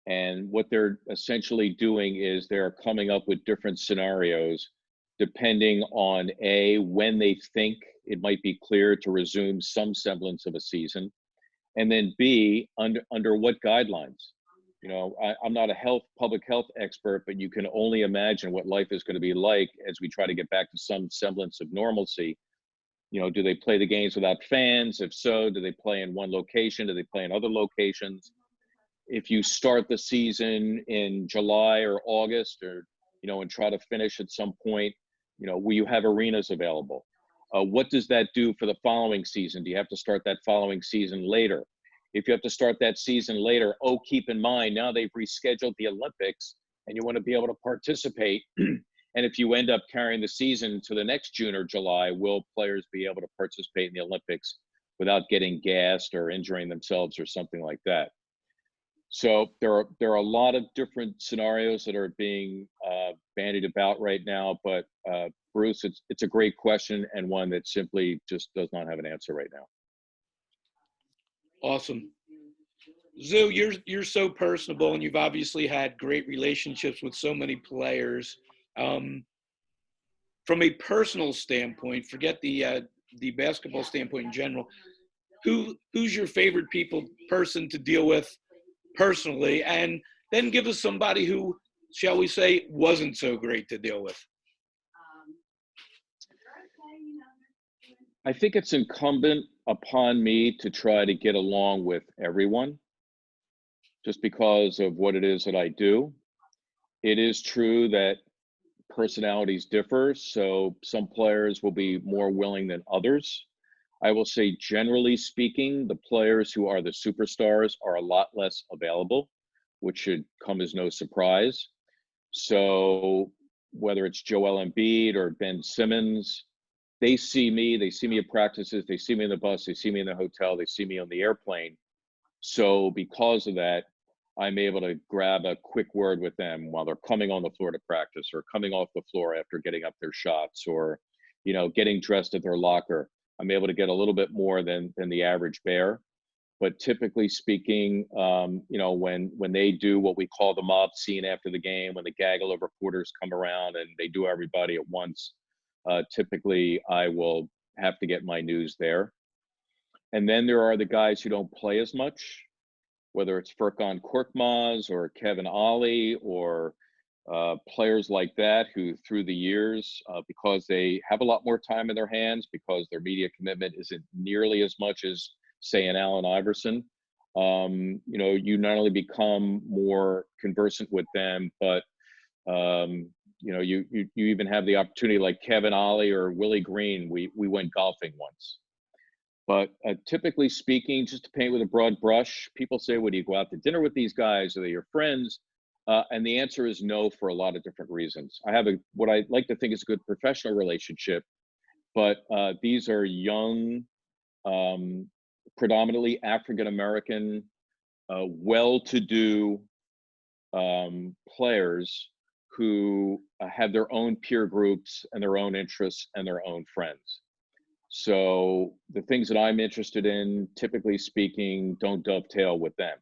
and what they're essentially doing is they're coming up with different scenarios depending on when they think it might be clear to resume some semblance of a season, and then B, under what guidelines. I'm not a public health expert, but you can only imagine what life is going to be like as we try to get back to some semblance of normalcy. Do they play the games without fans? If so, do they play in one location? Do they play in other locations? If you start the season in July or August, or, and try to finish at some point, will you have arenas available? What does that do for the following season? Do you have to start that following season later? If you have to start that season later, keep in mind, now they've rescheduled the Olympics and you want to be able to participate. And if you end up carrying the season to the next June or July, will players be able to participate in the Olympics without getting gassed or injuring themselves or something like that? So there are a lot of different scenarios that are being bandied about right now. But Bruce, it's a great question, and one that simply just does not have an answer right now. Awesome. Zoo, you're so personable, and you've obviously had great relationships with so many players. From a personal standpoint, forget the basketball standpoint in general. Who's your favorite person to deal with personally, and then give us somebody who, shall we say, wasn't so great to deal with. I think it's incumbent upon me to try to get along with everyone just because of what it is that I do. It is true that personalities differ, so some players will be more willing than others. I will say, generally speaking, the players who are the superstars are a lot less available, which should come as no surprise. So whether it's Joel Embiid or Ben Simmons, they see me at practices, they see me in the bus, they see me in the hotel, they see me on the airplane. So because of that, I'm able to grab a quick word with them while they're coming on the floor to practice or coming off the floor after getting up their shots or, getting dressed at their locker. I'm able to get a little bit more than the average bear. But typically speaking, when they do what we call the mob scene after the game, when the gaggle of reporters come around and they do everybody at once, typically I will have to get my news there. And then there are the guys who don't play as much, whether it's Furkan Korkmaz or Kevin Ollie or players like that who through the years, because they have a lot more time in their hands, because their media commitment isn't nearly as much as, say, an Allen Iverson, you not only become more conversant with them, but you even have the opportunity, like Kevin Ollie or Willie Green. We went golfing once. But typically speaking, just to paint with a broad brush, people say, "Would you go out to dinner with these guys? Are they your friends?" And the answer is no for a lot of different reasons. I have what I like to think is a good professional relationship, but these are young, predominantly African American, well-to-do players who have their own peer groups and their own interests and their own friends. So the things that I'm interested in, typically speaking, don't dovetail with them.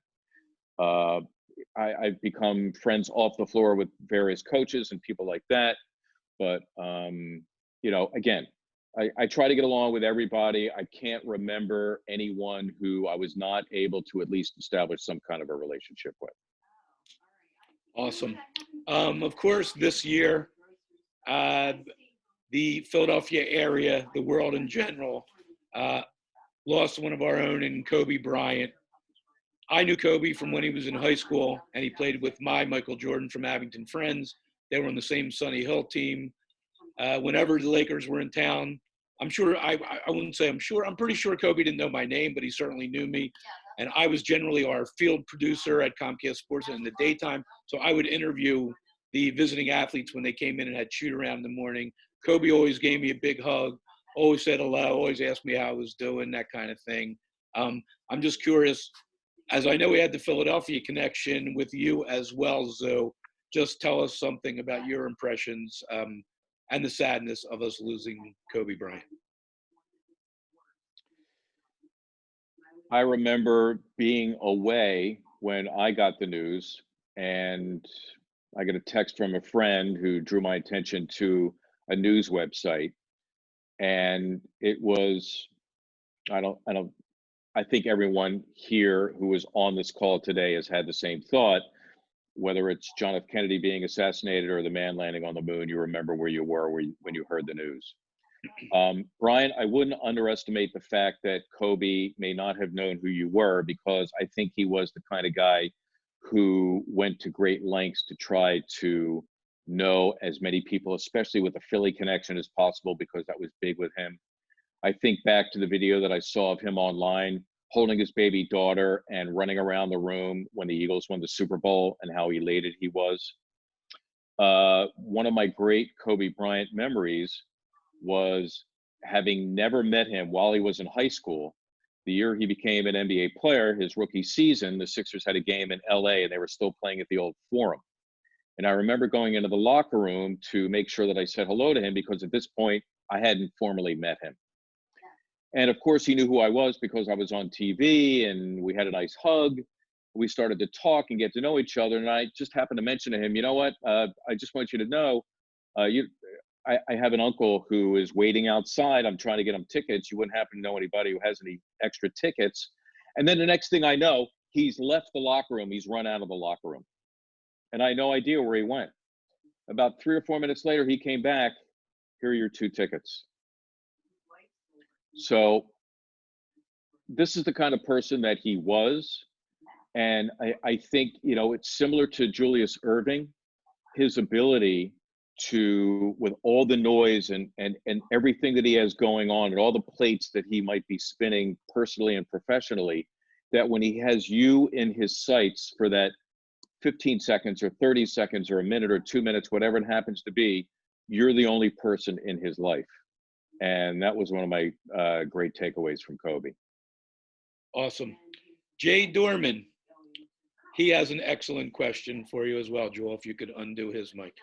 I've become friends off the floor with various coaches and people like that. But, again, I try to get along with everybody. I can't remember anyone who I was not able to at least establish some kind of a relationship with. Awesome. Of course, this year, the Philadelphia area, the world in general, lost one of our own in Kobe Bryant. I knew Kobe from when he was in high school, and he played with my Michael Jordan from Abington Friends. They were on the same Sunny Hill team. Whenever the Lakers were in town, I'm pretty sure Kobe didn't know my name, but he certainly knew me. And I was generally our field producer at Comcast Sports in the daytime. So I would interview the visiting athletes when they came in and had shoot around in the morning. Kobe always gave me a big hug, always said hello, always asked me how I was doing, that kind of thing. I'm just curious, as I know we had the Philadelphia connection with you as well, Zoe, just tell us something about your impressions and the sadness of us losing Kobe Bryant. I remember being away when I got the news, and I got a text from a friend who drew my attention to a news website, and it was, I think everyone here who was on this call today has had the same thought. Whether it's John F. Kennedy being assassinated or the man landing on the moon, you remember where you were when you heard the news. Brian, I wouldn't underestimate the fact that Kobe may not have known who you were, because I think he was the kind of guy who went to great lengths to try to know as many people, especially with the Philly connection, as possible, because that was big with him. I think back to the video that I saw of him online holding his baby daughter and running around the room when the Eagles won the Super Bowl, and how elated he was. One of my great Kobe Bryant memories was having never met him while he was in high school. The year he became an NBA player, his rookie season, the Sixers had a game in LA and they were still playing at the old Forum. And I remember going into the locker room to make sure that I said hello to him, because at this point I hadn't formally met him. And of course he knew who I was because I was on TV and we had a nice hug. we started to talk and get to know each other. And I just happened to mention to him, you know what, I just want you to know, I have an uncle who is waiting outside. I'm trying to get him tickets. You wouldn't happen to know anybody who has any extra tickets. And then the next thing I know, he's left the locker room. He's run out of the locker room. And I had no idea where he went. About 3 or 4 minutes later, he came back. Here are your 2 tickets. So this is the kind of person that he was. And I think, you know, it's similar to Julius Erving, his ability to, with all the noise and everything that he has going on and all the plates that he might be spinning personally and professionally, that when he has you in his sights for that 15 seconds or 30 seconds or a minute or 2 minutes, whatever it happens to be, you're the only person in his life. And that was one of my great takeaways from Kobe. Awesome. Jay Dorman, he has an excellent question for you as well, Joel, if you could undo his mic.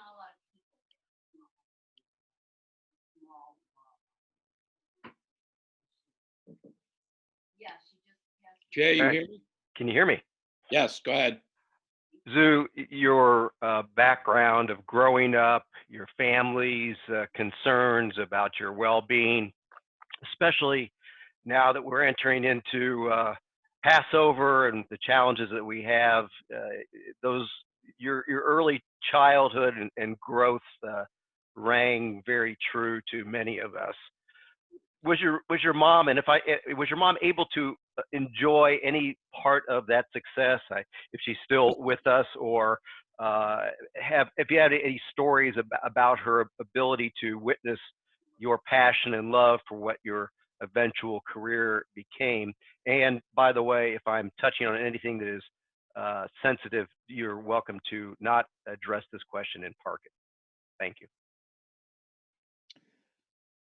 Jay, you hear me? Can you hear me? Yes, go ahead. Zoo, your background of growing up, your family's concerns about your well-being, especially now that we're entering into Passover and the challenges that we have, your early childhood and growth rang very true to many of us. Was your mom, and was your mom able to enjoy any part of that success? If she's still with us, or if you had any stories about her ability to witness your passion and love for what your eventual career became. And by the way, if I'm touching on anything that is sensitive, you're welcome to not address this question and park it. Thank you.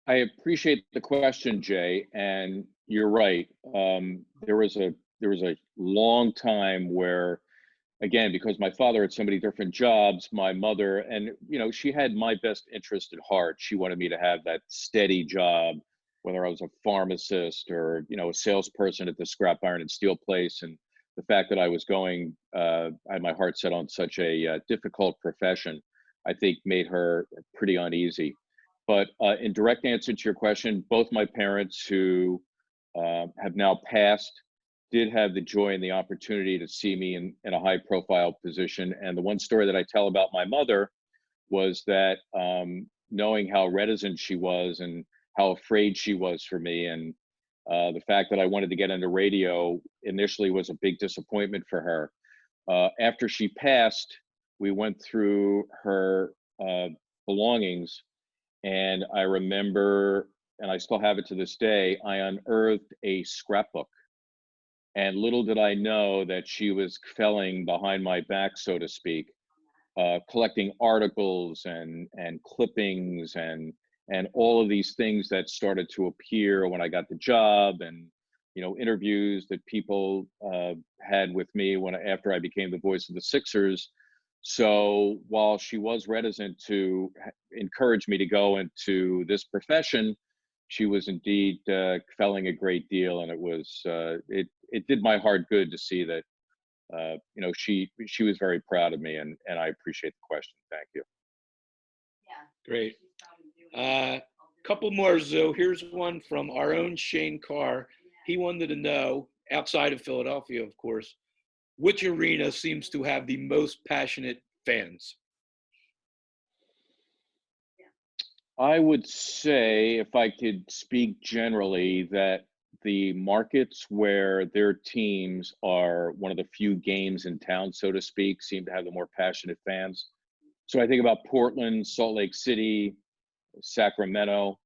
I appreciate the question, Jay, and you're right. There was a long time where, again, because my father had so many different jobs, my mother, and you know, she had my best interest at heart. She wanted me to have that steady job, whether I was a pharmacist or, you know, a salesperson at the scrap iron and steel place. And the fact that I was going, I had my heart set on such a difficult profession, I think made her pretty uneasy. But in direct answer to your question, both my parents, who have now passed, did have the joy and the opportunity to see me in a high profile position. And the one story that I tell about my mother was that knowing how reticent she was and how afraid she was for me, and the fact that I wanted to get into radio initially was a big disappointment for her. After she passed, we went through her belongings, and I remember, and I still have it to this day, I unearthed a scrapbook. And little did I know that she was felling behind my back, so to speak, collecting articles and clippings and all of these things that started to appear when I got the job, and you know, interviews that people had with me after I became the voice of the Sixers. So while she was reticent to encourage me to go into this profession, she was indeed felling a great deal, and it was it did my heart good to see that you know, she was very proud of me, and I appreciate the question. Thank you. Great. Couple more, Zoo. Here's one from our own Shane Carr. He wanted to know, outside of Philadelphia, of course, which arena seems to have the most passionate fans? I would say, if I could speak generally, that the markets where their teams are one of the few games in town, so to speak, seem to have the more passionate fans. So I think about Portland, Salt Lake City, Sacramento,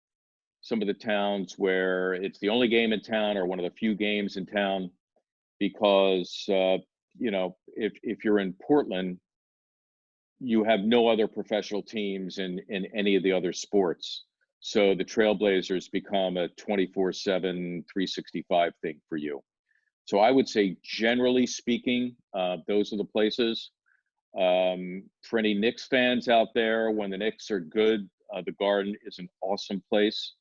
some of the towns where it's the only game in town or one of the few games in town, because you know, if you're in Portland, you have no other professional teams in any of the other sports. So the Trailblazers become a 24/7, 365 thing for you. So I would say, generally speaking, those are the places. For any Knicks fans out there, when the Knicks are good, the Garden is an awesome place.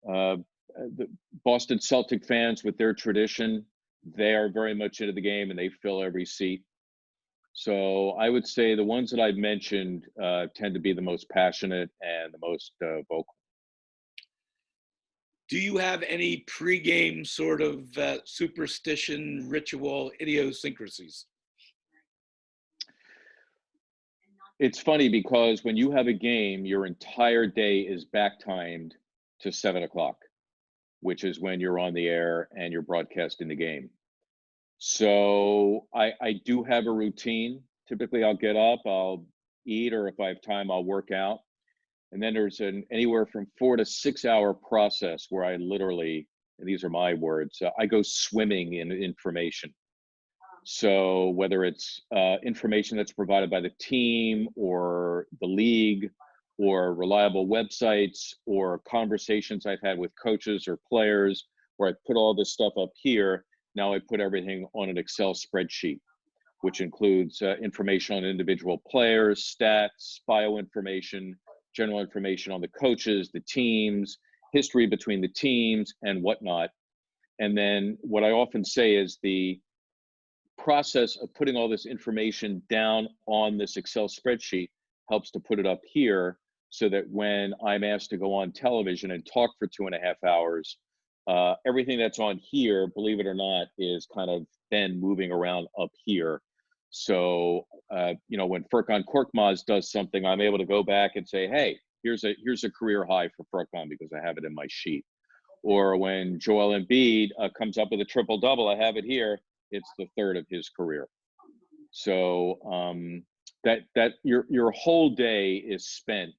The Boston Celtic fans, with their tradition, they are very much into the game and they fill every seat. So I would say the ones that I've mentioned tend to be the most passionate and the most vocal. Do you have any pregame sort of superstition, ritual, idiosyncrasies? It's funny because when you have a game, your entire day is back timed to 7 o'clock, which is when you're on the air and you're broadcasting the game. So I do have a routine. Typically, I'll get up, I'll eat, or if I have time, I'll work out. And then there's an anywhere from 4 to 6 hour process where I literally, and these are my words, I go swimming in information. So whether it's information that's provided by the team or the league or reliable websites or conversations I've had with coaches or players, where I put all this stuff up here, now I put everything on an Excel spreadsheet, which includes information on individual players, stats, bio information, general information on the coaches, the teams, history between the teams, and whatnot. And then what I often say is the process of putting all this information down on this Excel spreadsheet helps to put it up here so that when I'm asked to go on television and talk for 2.5 hours, everything that's on here, believe it or not, is kind of then moving around up here. So, when Furkan Korkmaz does something, I'm able to go back and say, hey, here's a career high for Furkan because I have it in my sheet. Or when Joel Embiid comes up with a triple-double, I have it here. It's the third of his career. So that your whole day is spent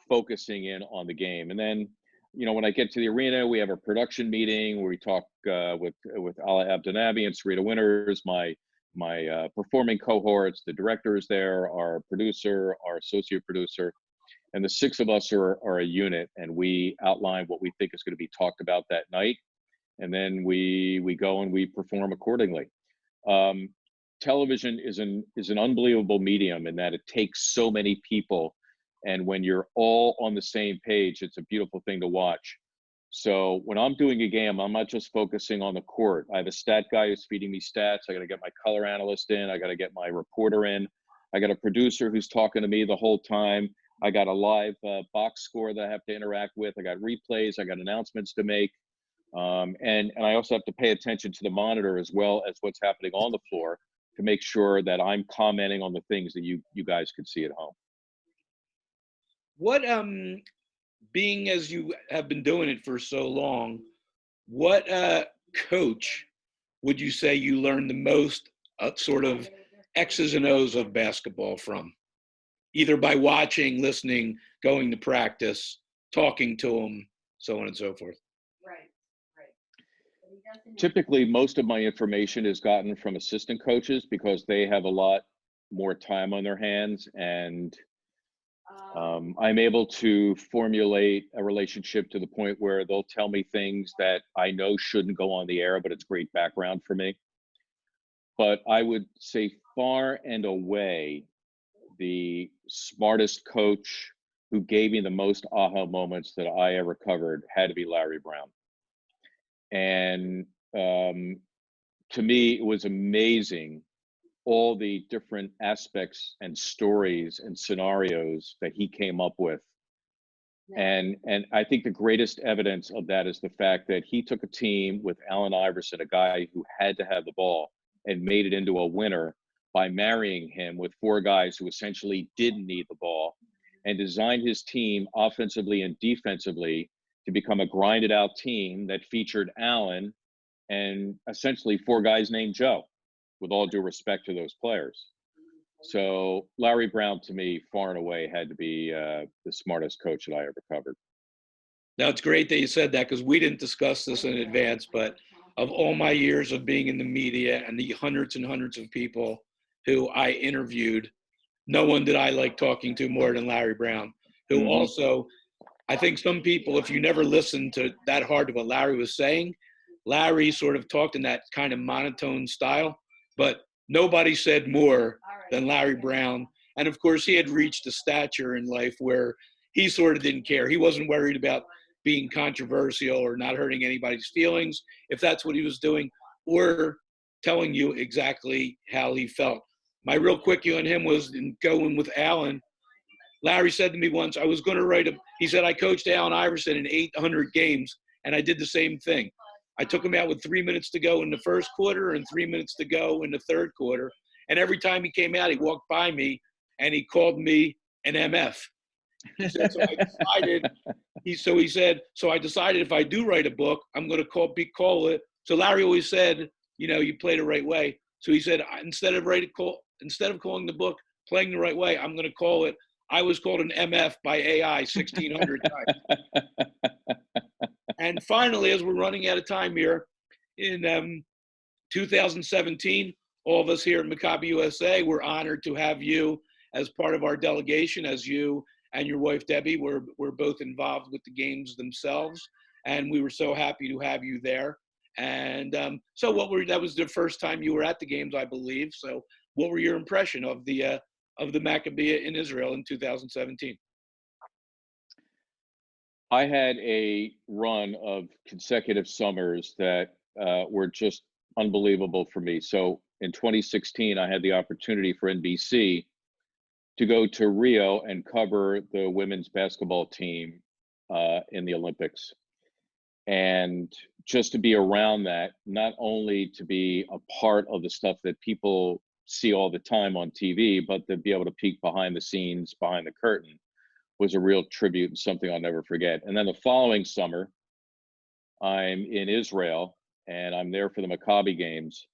focusing in on the game. And then, when I get to the arena, we have a production meeting where we talk with Ala Abdinabi and Sarita Winters, my performing cohorts, the directors there, our producer, our associate producer, and the 6 of us are a unit, and we outline what we think is going to be talked about that night. And then we go and we perform accordingly. Television is an unbelievable medium in that it takes so many people, and when you're all on the same page, it's a beautiful thing to watch. So when I'm doing a game, I'm not just focusing on the court. I have a stat guy who's feeding me stats. I got to get my color analyst in. I got to get my reporter in. I got a producer who's talking to me the whole time. I got a live box score that I have to interact with. I got replays. I got announcements to make. And I also have to pay attention to the monitor as well as what's happening on the floor to make sure that I'm commenting on the things that you guys could see at home. What, being as you have been doing it for so long, what coach would you say you learned the most sort of X's and O's of basketball from? Either by watching, listening, going to practice, talking to them, so on and so forth. Typically, most of my information is gotten from assistant coaches because they have a lot more time on their hands, and I'm able to formulate a relationship to the point where they'll tell me things that I know shouldn't go on the air, but it's great background for me. But I would say far and away, the smartest coach who gave me the most aha moments that I ever covered had to be Larry Brown. And to me, it was amazing all the different aspects and stories and scenarios that he came up with. And I think the greatest evidence of that is the fact that he took a team with Allen Iverson, a guy who had to have the ball, and made it into a winner by marrying him with 4 guys who essentially didn't need the ball, and designed his team offensively and defensively to become a grinded out team that featured Allen and essentially 4 guys named Joe, with all due respect to those players. So Larry Brown, to me, far and away, had to be the smartest coach that I ever covered. Now, it's great that you said that because we didn't discuss this in advance, but of all my years of being in the media and the hundreds and hundreds of people who I interviewed, no one did I like talking to more than Larry Brown, who also, I think some people, if you never listened to that hard to what Larry was saying, Larry sort of talked in that kind of monotone style, but nobody said more than Larry Brown. And of course, he had reached a stature in life where he sort of didn't care. He wasn't worried about being controversial or not hurting anybody's feelings. If that's what he was doing, or telling you exactly how he felt. My real quickie on him was in going with Allen. Larry said to me once, I was going to write he said, I coached Allen Iverson in 800 games, and I did the same thing. I took him out with 3 minutes to go in the first quarter and 3 minutes to go in the third quarter. And every time he came out, he walked by me and he called me an MF. He said, so he said, so I decided if I do write a book, I'm going to call it. So Larry always said, you play the right way. So he said, instead of calling the book Playing the Right Way, I'm going to call it, I was called an MF by AI 1,600 times. And finally, as we're running out of time here, in 2017, all of us here at Maccabi USA, we're honored to have you as part of our delegation, as you and your wife, Debbie, were both involved with the games themselves. And we were so happy to have you there. And so that was the first time you were at the games, I believe. So what were your impression of the Maccabi in Israel in 2017? I had a run of consecutive summers that were just unbelievable for me. So in 2016, I had the opportunity for NBC to go to Rio and cover the women's basketball team in the Olympics. And just to be around that, not only to be a part of the stuff that people see all the time on TV, but to be able to peek behind the scenes, behind the curtain, was a real tribute and something I'll never forget. And then the following summer, I'm in Israel and I'm there for the Maccabi games.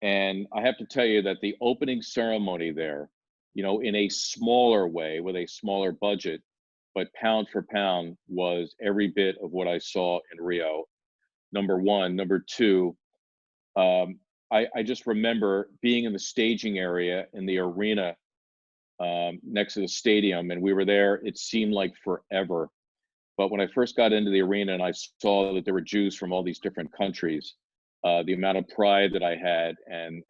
And I have to tell you that the opening ceremony there, in a smaller way with a smaller budget, but pound for pound, was every bit of what I saw in Rio. Number one. Number two, I just remember being in the staging area in the arena next to the stadium, and we were there. It seemed like forever. But when I first got into the arena and I saw that there were Jews from all these different countries, the amount of pride that I had and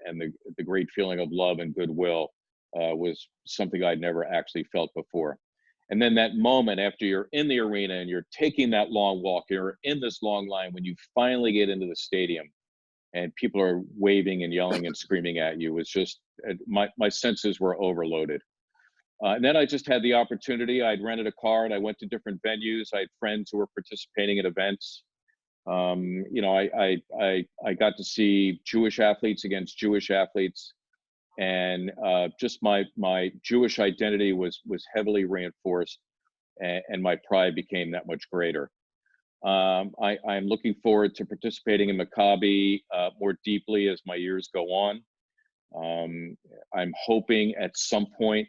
the great feeling of love and goodwill was something I'd never actually felt before. And then that moment after you're in the arena and you're taking that long walk, you're in this long line, when you finally get into the stadium and people are waving and yelling and screaming at you, was just, my senses were overloaded. And then I just had the opportunity. I'd rented a car and I went to different venues. I had friends who were participating in events. I got to see Jewish athletes against Jewish athletes, and just my Jewish identity was heavily reinforced, and my pride became that much greater. I'm looking forward to participating in Maccabi more deeply as my years go on. I'm hoping at some point,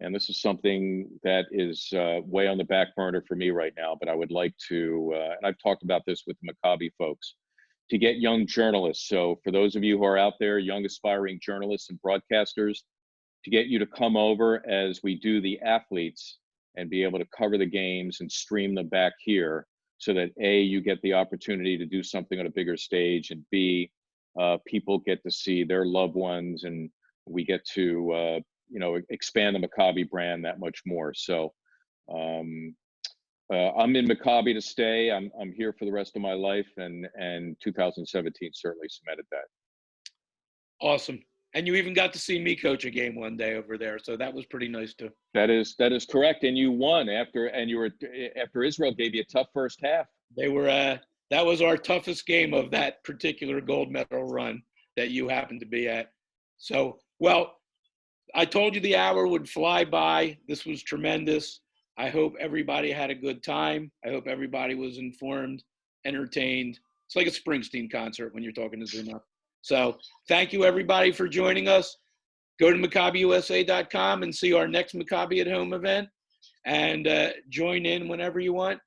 and this is something that is way on the back burner for me right now, but I would like to, and I've talked about this with the Maccabi folks, to get young journalists. So for those of you who are out there, young aspiring journalists and broadcasters, to get you to come over as we do the athletes and be able to cover the games and stream them back here, so that A, you get the opportunity to do something on a bigger stage, and B, people get to see their loved ones, and we get to expand the Maccabi brand that much more. So I'm in Maccabi to stay. I'm here for the rest of my life, and 2017 certainly cemented that. Awesome. And you even got to see me coach a game one day over there, so that was pretty nice too. That is correct, and you won after Israel gave you a tough first half. They were that was our toughest game of that particular gold medal run that you happened to be at. So, well, I told you the hour would fly by. This was tremendous. I hope everybody had a good time. I hope everybody was informed, entertained. It's like a Springsteen concert when you're talking to Zumoff. So thank you, everybody, for joining us. Go to MaccabiUSA.com and see our next Maccabi at Home event, and join in whenever you want.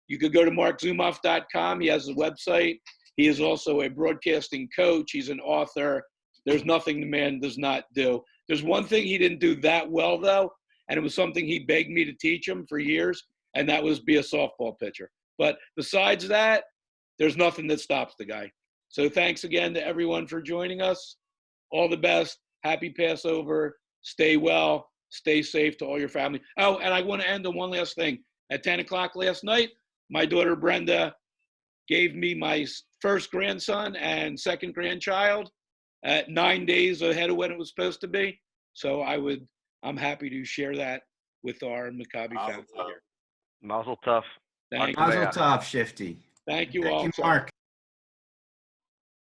You could go to MarcZumoff.com. He has a website. He is also a broadcasting coach. He's an author. There's nothing the man does not do. There's one thing he didn't do that well, though, and it was something he begged me to teach him for years, and that was be a softball pitcher. But besides that, there's nothing that stops the guy. So thanks again to everyone for joining us. All the best. Happy Passover. Stay well. Stay safe to all your family. Oh, and I want to end on one last thing. At 10 o'clock last night, my daughter Brenda gave me my first grandson and second grandchild at 9 days ahead of when it was supposed to be. So I'm happy to share that with our Maccabi family here. Mazel tov. Thank Mark you. Mazel tov, Shifty. Thank you Thank all. you, So- Mark.